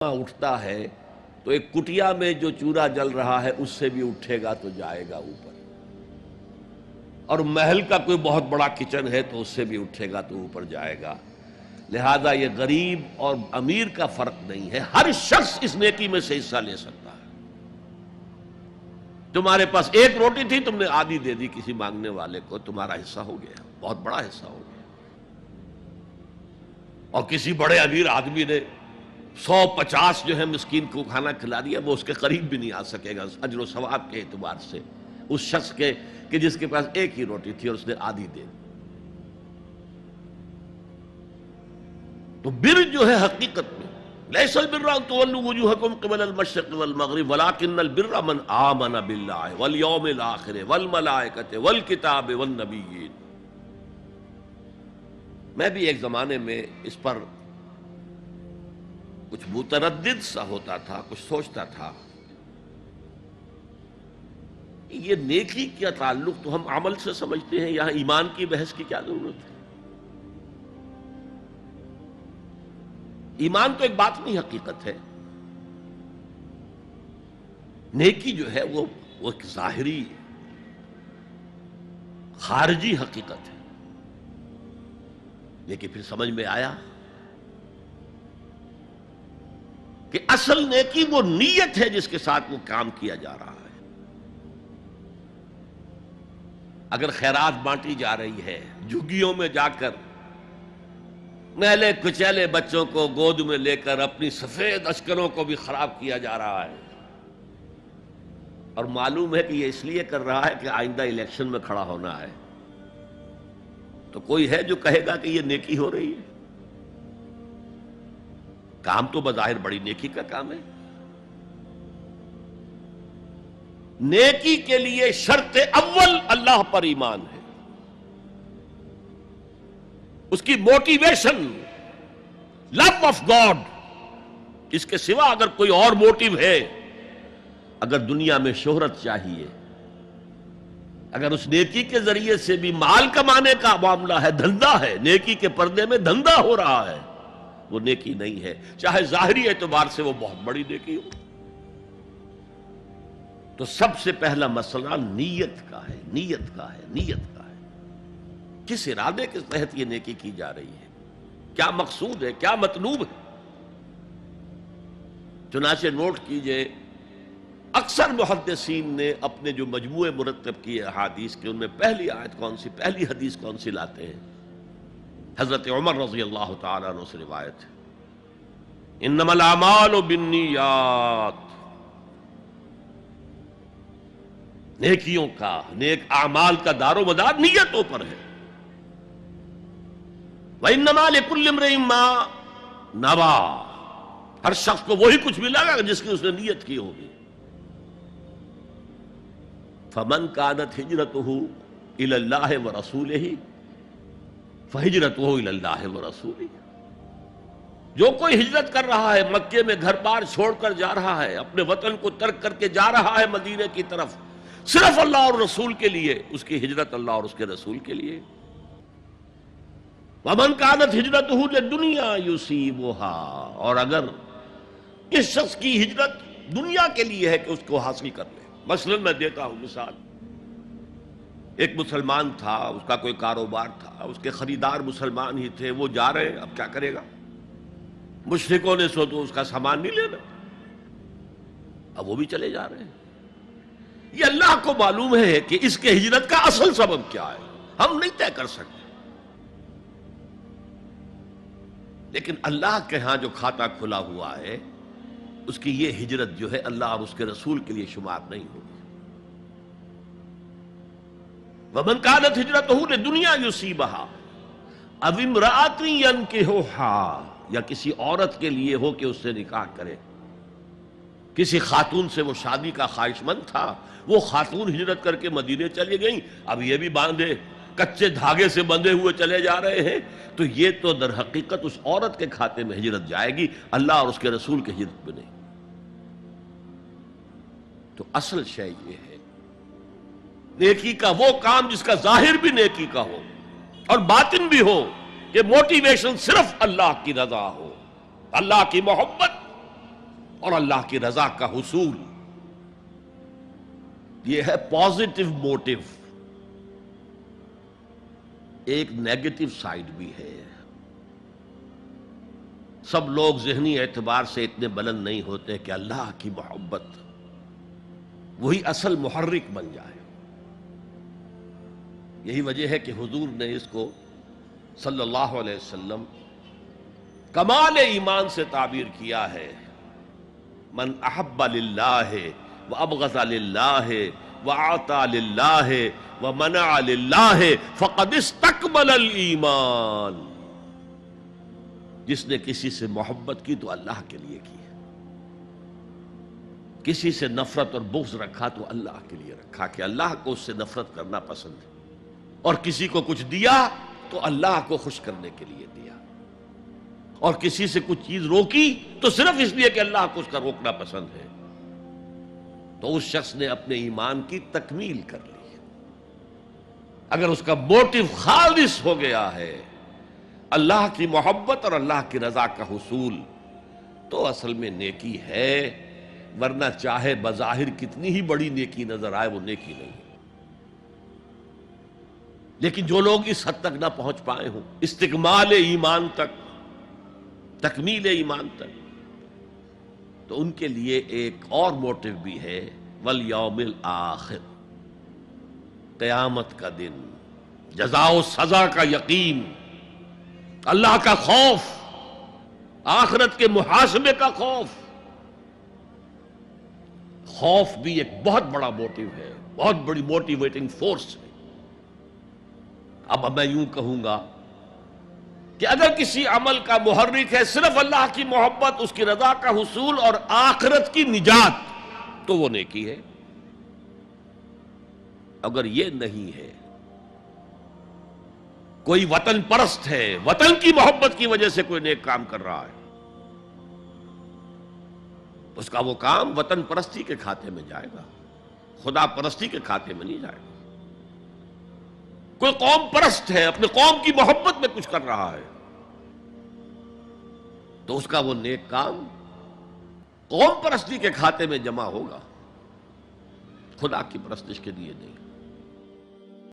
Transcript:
اٹھتا ہے تو ایک کٹیا میں جو چولہا جل رہا ہے اس سے بھی اٹھے گا تو جائے گا اوپر، اور محل کا کوئی بہت بڑا کچن ہے تو اس سے بھی اٹھے گا تو اوپر جائے گا۔ لہذا یہ غریب اور امیر کا فرق نہیں ہے، ہر شخص اس نیکی میں سے حصہ لے سکتا ہے۔ تمہارے پاس ایک روٹی تھی، تم نے آدھی دے دی کسی مانگنے والے کو، تمہارا حصہ ہو گیا، بہت بڑا حصہ ہو گیا۔ اور کسی بڑے امیر آدمی نے 150 جو ہے مسکین کو کھانا کھلا دیا، وہ اس کے قریب بھی نہیں آ سکے گا اجر و ثواب کے اعتبار سے اس شخص کے کہ جس کے پاس ایک ہی روٹی تھی اور اس نے آدھی دے دی۔ تو بر جو ہے حقیقت میں لیس البر ان تولوا وجوہکم قبل المشرق والمغرب ولکن البر من آمن باللہ والیوم الآخر والملائکۃ والکتاب والنبیین۔ میں بھی ایک زمانے میں اس پر کچھ متردد سا ہوتا تھا، کچھ سوچتا تھا، یہ نیکی کا تعلق تو ہم عمل سے سمجھتے ہیں، یہاں ایمان کی بحث کی کیا ضرورت ہے؟ ایمان تو ایک باطنی حقیقت ہے، نیکی جو ہے وہ ایک ظاہری خارجی حقیقت ہے۔ لیکن پھر سمجھ میں آیا کہ اصل نیکی وہ نیت ہے جس کے ساتھ وہ کام کیا جا رہا ہے۔ اگر خیرات بانٹی جا رہی ہے، جھگیوں میں جا کر میلے کچیلے بچوں کو گود میں لے کر اپنی سفید اشکروں کو بھی خراب کیا جا رہا ہے، اور معلوم ہے کہ یہ اس لیے کر رہا ہے کہ آئندہ الیکشن میں کھڑا ہونا ہے، تو کوئی ہے جو کہے گا کہ یہ نیکی ہو رہی ہے؟ کام تو بظاہر بڑی نیکی کا کام ہے۔ نیکی کے لیے شرط اول اللہ پر ایمان ہے، اس کی موٹیویشن لو آف گاڈ۔ اس کے سوا اگر کوئی اور موٹیو ہے، اگر دنیا میں شہرت چاہیے، اگر اس نیکی کے ذریعے سے بھی مال کمانے کا معاملہ ہے، دھندا ہے، نیکی کے پردے میں دھندا ہو رہا ہے، وہ نیکی نہیں ہے، چاہے ظاہری اعتبار سے وہ بہت بڑی نیکی ہو۔ تو سب سے پہلا مسئلہ نیت کا ہے، نیت کا ہے، نیت کا ہے۔ کس ارادے کے تحت یہ نیکی کی جا رہی ہے، کیا مقصود ہے، کیا مطلوب ہے؟ چنانچہ نوٹ کیجئے، اکثر محدثین نے اپنے جو مجموعے مرتب کیے احادیث کے، ان میں پہلی آیت کون سی، پہلی حدیث کون سی لاتے ہیں؟ حضرت عمر رضی اللہ تعالیٰ عنہ سے روایت ہے، انما الاعمال بالنیات، نیکیوں کا، نیک اعمال کا دار و مدار نیتوں پر ہے۔ وانما لکل امرئ ما نویٰ، ہر شخص کو وہی کچھ ملے گا جس کی اس نے نیت کی ہوگی۔ فمن كانت ہجرتہ الی اللہ ورسولہ فہجرتہ الی اللہ ورسولہ، جو کوئی ہجرت کر رہا ہے، مکے میں گھر بار چھوڑ کر جا رہا ہے، اپنے وطن کو ترک کر کے جا رہا ہے مدینے کی طرف، صرف اللہ اور رسول کے لیے، اس کی ہجرت اللہ اور اس کے رسول کے لیے۔ ومن كانت ہجرتہ للدنیا یصیبها، اور اگر اس شخص کی ہجرت دنیا کے لیے ہے کہ اس کو حاصل کر لے، مثلا میں دیتا ہوں مثال، ایک مسلمان تھا، اس کا کوئی کاروبار تھا، اس کے خریدار مسلمان ہی تھے، وہ جا رہے ہیں، اب کیا کرے گا؟ مشرکوں نے سو تو اس کا سامان نہیں لینا، اب وہ بھی چلے جا رہے ہیں۔ یہ اللہ کو معلوم ہے کہ اس کے ہجرت کا اصل سبب کیا ہے، ہم نہیں طے کر سکتے، لیکن اللہ کے ہاں جو کھاتا کھلا ہوا ہے، اس کی یہ ہجرت جو ہے اللہ اور اس کے رسول کے لیے شمار نہیں ہوگی۔ وَمَنْ كَانَتْ هِجْرَتُهُ لِدُنْيَا يُصِيبَهَا أَوْ امْرَأَةٍ يَنكِحُهَا، یا کسی عورت کے لیے ہو کہ اس سے نکاح کرے، کسی خاتون سے وہ شادی کا خواہش مند تھا، وہ خاتون ہجرت کر کے مدینے چلی گئیں، اب یہ بھی باندھے کچے دھاگے سے بندھے ہوئے چلے جا رہے ہیں، تو یہ تو در حقیقت اس عورت کے کھاتے میں ہجرت جائے گی، اللہ اور اس کے رسول کے ہجرت میں نہیں۔ تو اصل شے یہ ہے، نیکی کا وہ کام جس کا ظاہر بھی نیکی کا ہو اور باطن بھی ہو، کہ موٹیویشن صرف اللہ کی رضا ہو، اللہ کی محبت، اور اللہ کی رضا کا حصول، یہ ہے پازیٹو موٹیو۔ ایک نیگیٹو سائیڈ بھی ہے۔ سب لوگ ذہنی اعتبار سے اتنے بلند نہیں ہوتے کہ اللہ کی محبت وہی اصل محرک بن جائے۔ یہی وجہ ہے کہ حضور نے اس کو صلی اللہ علیہ وسلم کمال ایمان سے تعبیر کیا ہے، من احب للہ وابغض للہ وعطا للہ ومنع للہ فقد استکمل الایمان۔ جس نے کسی سے محبت کی تو اللہ کے لیے کی، کسی سے نفرت اور بغض رکھا تو اللہ کے لیے رکھا کہ اللہ کو اس سے نفرت کرنا پسند ہے، اور کسی کو کچھ دیا تو اللہ کو خوش کرنے کے لیے دیا، اور کسی سے کچھ چیز روکی تو صرف اس لیے کہ اللہ کو اس کا روکنا پسند ہے، تو اس شخص نے اپنے ایمان کی تکمیل کر لی۔ اگر اس کا موٹیو خالص ہو گیا ہے اللہ کی محبت اور اللہ کی رضا کا حصول، تو اصل میں نیکی ہے، ورنہ چاہے بظاہر کتنی ہی بڑی نیکی نظر آئے وہ نیکی نہیں ہے۔ لیکن جو لوگ اس حد تک نہ پہنچ پائے ہوں، استکمال ایمان تک، تکمیل ایمان تک، تو ان کے لیے ایک اور موٹیو بھی ہے، والیوم الآخر، قیامت کا دن، جزا و سزا کا یقین، اللہ کا خوف، آخرت کے محاسبے کا خوف۔ خوف بھی ایک بہت بڑا موٹیو ہے، بہت بڑی موٹیویٹنگ فورس ہے۔ اب میں یوں کہوں گا کہ اگر کسی عمل کا محرک ہے صرف اللہ کی محبت، اس کی رضا کا حصول اور آخرت کی نجات، تو وہ نیکی ہے۔ اگر یہ نہیں ہے، کوئی وطن پرست ہے، وطن کی محبت کی وجہ سے کوئی نیک کام کر رہا ہے، اس کا وہ کام وطن پرستی کے کھاتے میں جائے گا، خدا پرستی کے کھاتے میں نہیں جائے گا۔ کوئی قوم پرست ہے، اپنے قوم کی محبت میں کچھ کر رہا ہے، تو اس کا وہ نیک کام قوم پرستی کے کھاتے میں جمع ہوگا، خدا کی پرستش کے لیے نہیں۔